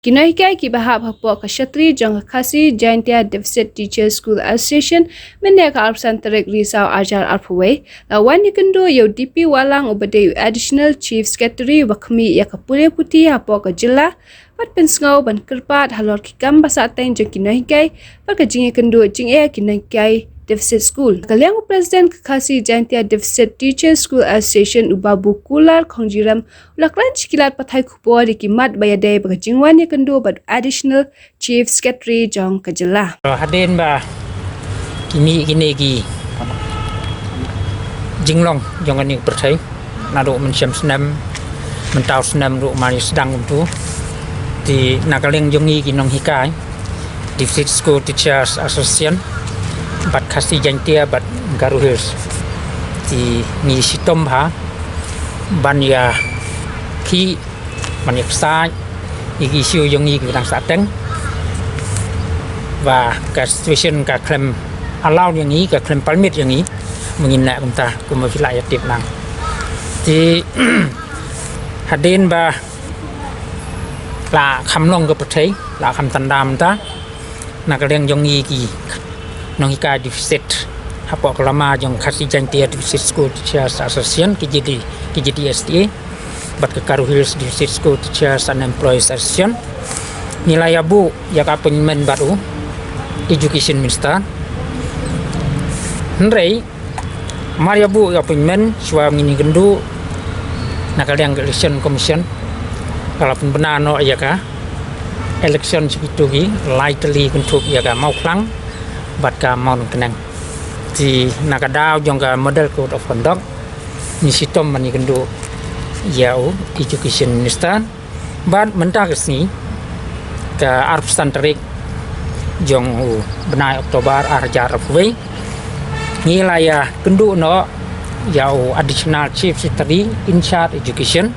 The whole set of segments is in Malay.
Kinaikai ki bahab hapo kashatri jang khasi Jaintia Deficit Teachers School Association menek arpsan terek risau ajar arpawai lawan yakendo yo DP walang ubade additional chief secretary wakmi ya kapule puti hapo ka jilla pat pensngau ban kerpat halor kikam basa tain jang kinaikai pat ka jing yakendo jing kinaikai Deficit School. Kaliang Presiden Kekasi Jaintia Deficit Teachers School Association Ubabu Kular Khongjiram ulaklan cikilat pathai kupo di kimat bayadai berjingwan yang kendo bad additional chief secretary jong kejela. Hadin ba kini gi jinglong jong ani percaya nado mencem senam mentau senam ru mari sedang tu di nakaleng jongi kinong hikai Deficit School Teachers Association bat khasi Jaintia bat Garu Hills di ni sitom ha ban ya khi ban ya sai igi siu yang ni đang sateng và cả situation cả claim allow yang ni cả claim permit yang ni mungkin nak kita kuma filai tip nang di hadin ba la kham long ke percaya la kham tandam ta nak yang yang ni ki Nongika Deficit Hapok Lama Jong Khasi Jaintia Deficit School Teachers Association KJD STA bat ke Garu Hills Deficit School Teachers and Employees Association nilai abu yak appointment baru Education Minister Henry mari abu appointment suam ini gendu nakal yang election commission kalau pun benar no ya ka election segitu gi lightly untuk ya ka mau klang bat ka mon kenang di nakadaw jong ka model code of conduct ni sitom mani kendo yau education minister bat mentah kesni ka arpstan tarik jong benai Oktober arjar afway ni laya kendo no yau additional chief secretary in charge education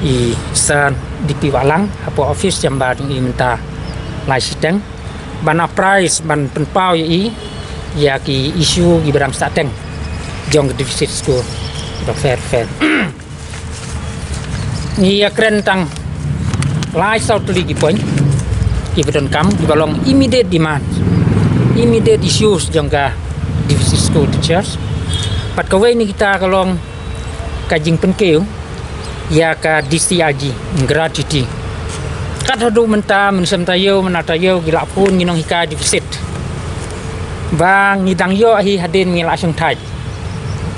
i san DP Walang apo office jambar ni mentah lai siteng bana price ban penpau i ya ki isu gi barang sateng jong Deficit School do fair ni ya kren tang lai sau tuli gi point ki bedon kam di balong immediate demand immediate issues jong ga Deficit School Teachers pat kawai ni kita kalong kajing penkeu ya ka DCRG gratuity kadadu menta mensem tayo menatayo gila pun nginong hika deficit bang ngidang yo hi hadin ngila asung thai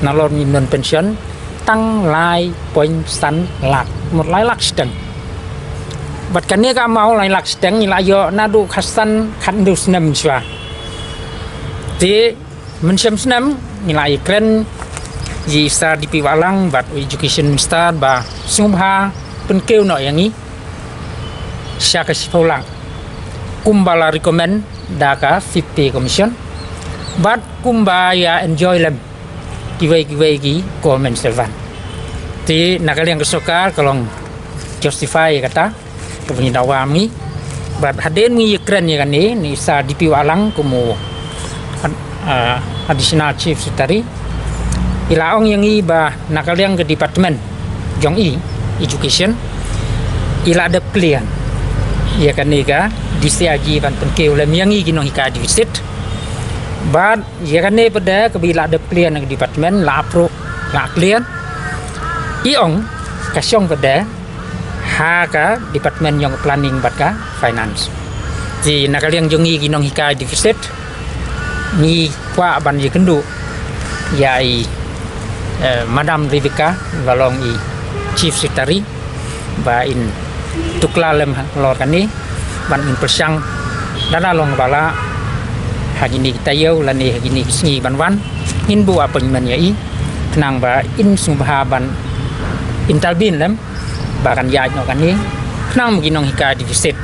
nalor ni non pension tang lai point san lak một lai lak steng bat kan ka mau lai lak steng ngila yo nadu khasan khan du snam swa ti mensem snam ngila ikren ji sa DP Walang bat education minister ba sumha penkeu no yang ni Syaka Sipolang kumbala recommend daka 50 commission but kumbaya enjoy lem kiwai gi government servant ti nakal yang kesokar kalong justify kata kepunya dawami but haden mi keren ya kan ni sa DP Walang kumu additional chief secretary ilaong yang i ba nakal yang ke department jong i education ila ada plan ya kan nega DCRG ban penkeu lem yang i ginong hika deficit but ya kan ne pada kebila ada plan ng department la pro la clear iong kasyong pada ha ka department yang planning bat ka finance di nakal yang jongi ginong hika deficit ni kwa ban ye kendu ya i Madam Rivika walong i chief secretary ba in tukla lem lor kani ban in persang dana long bala hagini tayo lani hagini sngi banwan in bu appointment ya i nang ba in subha ban intalbin lem ba kan ya no kani nang ginong hika deficit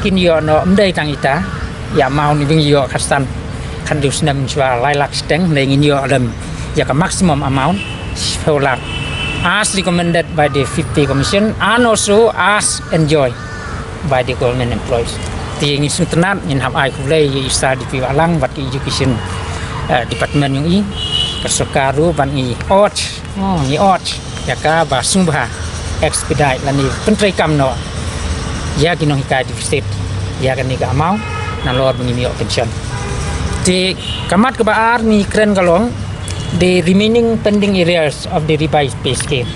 kin yo no mdai tang ita ya mau ni bing yo khasan kan dus nam swa lai lak steng ne ngin yo lem ya ka maximum amount solar as recommended by the 50 Commission and also as enjoyed by the government employees. Tiang isu tenan in hab ai kulai isa DP Walang bat education department yung i kesokaru ban i ot ya ka ba sumba expedite lani pentrai kam no ya kinong hikai defisit ya kan ni ka amau na lor mengimi pension di kamat ke baar ni kren kalong the remaining pending areas of the revised pay scheme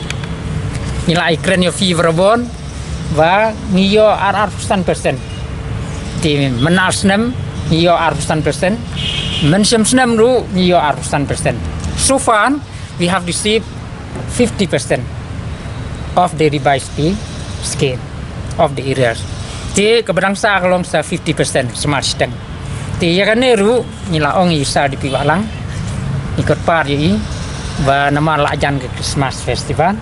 nilai kren yo fee verbon và ngiyo ar 100% di menar snem ngiyo ar 100% mensem snem ru ngiyo ar 100%. So far we have received 50% of the revised pay scheme of the areas. Ti keberangsa kalong sa 50% smart steng. Ti ya kan ru nila ong isa di piwalang ikut par yi và nama lajan ke Christmas festival.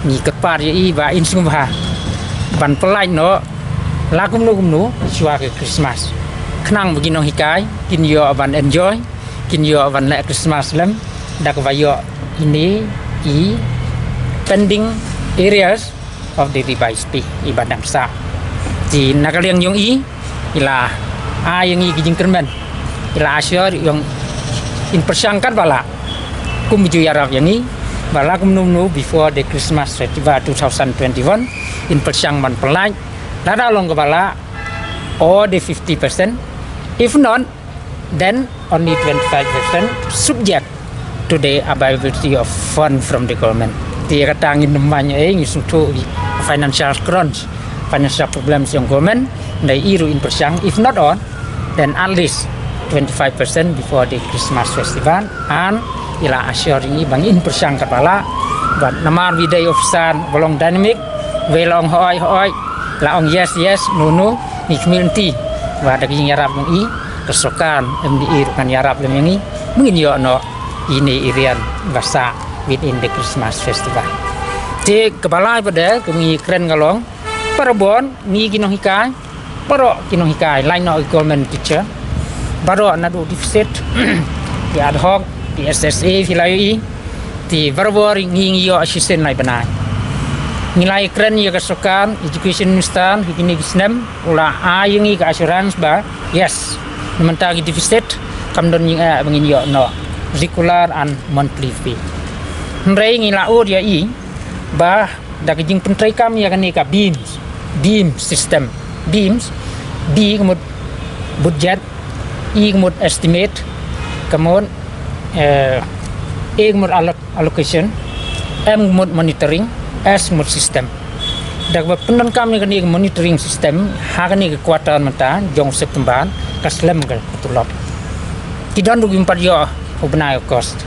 Ikut par yi và insumha ban pelai no lakum no shua ke Christmas. Kenang beginong hikai kin yo aban enjoy kin yo aban le Christmas lem dak vayo ini i pending areas of the revised pay ibadang sa di nakaliang yung ila yang gijing kermen ila asyur yung inpersangkat bala kumju yarab yang bala kumnumnu before the Christmas festival 2021 inpersang man pelai lada long bala or the 50%. If not, then only 25% subject to the availability of fund from the government. Dia kata angin namanya ngisung tu financial crunch, financial problems yang government dari iru in persang. If not on, then at least 25% before the Christmas festival and ila assuring bang in persang kepala. But namar video officer bolong dynamic, welong hoi laong yes no ni community. Và đặc biệt Arab mengi kesokan MDI kan Arab mengi mungkin yo no ini irian bahasa within the Christmas festival. Te kepala pada kami keren kalong parabon ni kinong hikai paro kinong hikai line no government teacher baro nadu deficit di ad hoc di SSA filai di barbor ngi yo assistant lai banai nilai keren ya kesukaan education minister hikini gisnem ula ayengi ke assurance ba yes mentagi deficit kamdon yang bangin yo no regular and monthly fee nrei ngila o dia ba dak jing pentrai kam ya kan ka beam system beams b kemud budget kemud estimate kemud kemud allocation m kemud monitoring as mod system dak ba penan kami kan monitoring system ha kan kekuatan mata jong September kaslem gal tulop kidan du gimpat yo obnai cost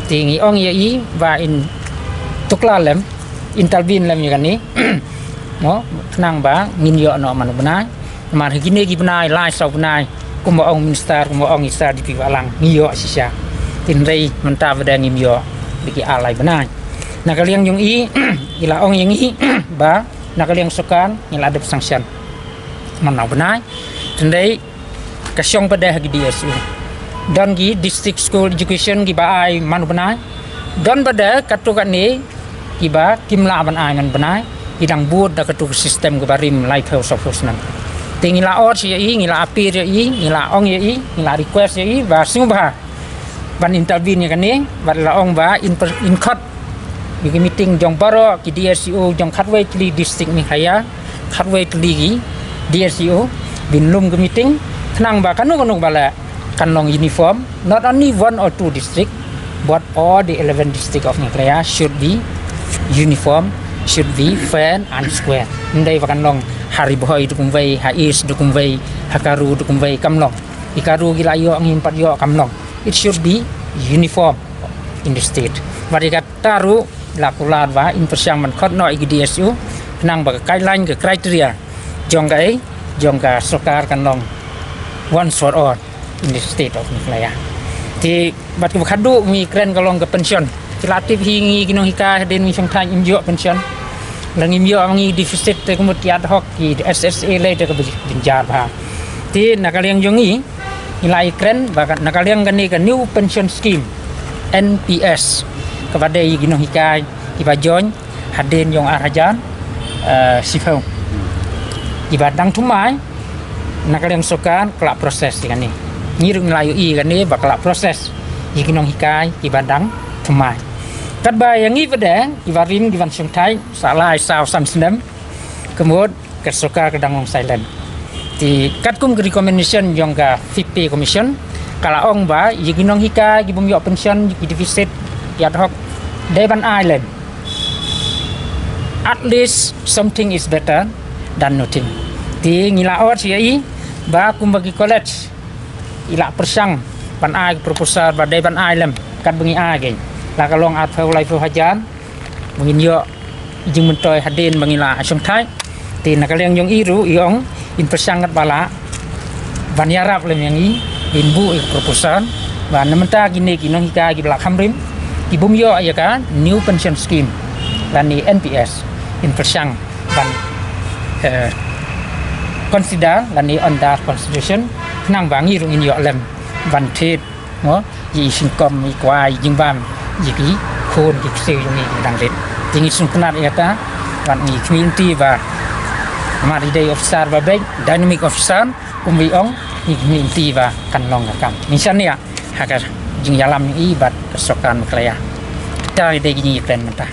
tingi ong ye va in tuklalem intervene lem kan ni no tenang ba ngin yo no man benai man higine gi benai lai sau benai kumo ong minister kumo ong isa di piwalang ngiyo sisa tinrei menta vedang ngim yo diki alai benai nakaliang yung ila ong yung ba nakaliang sukan ila adep sanction manau benai tendai kasyong pada hagi DSU dan gi district school education gi ba ai manu benai dan pada katukan ni gi ba kimla ban ai man benai hidang bud da katu sistem gi barim like house of husnan tingila or si ngila apir ngila ong ngila request ba singba ban intervene kan ni ba la ong ba in court bagi meeting jong baro ki DSU jong khatway tli district ni khaya khatway tli gi DSU binlum ke meeting tenang ba kanu bala kanong uniform not only one or two district but all the 11 district of Nikraya should be uniform should be fair and square ndai ba kanong hari boy dukum wei hais dukum wei hakaru dukum wei kamlong ikaru gila yo angin pat yo kamlong it should be uniform in the state mereka taru lakulan wa in persiang man khot no igi DSU nang ba guideline ke criteria jong ka sokar kanong one for all in the state of Nikraya ti bat ku khadu mi kren kalong ke pension relatif hingi kinong hika den mi song thai imjo pension lang imjo ngi deficit te kumut ad hoc ki SSA le te ke binjar ba ti nakaliang jongi nilai kren ba nakaliang gani ke new pension scheme NPS kepada ginong hikai ibajon haden yong arajan sifau ibadang tumai nakaliang sokan kelak proses kan ni ngirung layu kan ni bakal proses ginong hikai ibadang tumai kat ba yang pada ibarim givan sungtai salai saw sam snem kemud kesoka kedang long silent ti kat kum recommendation yang ga FIPE commission kala ong ba yiginong hika gibum yo pension gi deficit yat hok Devon Island at least something is better than nothing ti ngilaot siai ba kum bagi college ila persang pan ai proposal ba Devon Island kat bengi age la kalong at phau lai phau hajan mungin yo jing mentoy hadin bangila asong thai ti nakaliang yung iru iong in persangat bala ban yarap lem yang in bu proposal ban namenta gini kinong hika gi belak hamrim ki bum yo ayaka new pension scheme lani NPS in persang ban consider lani under constitution nang bangi rung in yo lem ban thet ngo yi singkom i kwai jing bam yi ki khon ki se yung ni dang let tingi sung penat ayaka ban ni community ba mari day officer ba baik dynamic officer kumbi ong ni inti ba kan long kam misalnya hakar jing yalam ni ibat kesokan maklaya dari day gini plan mentah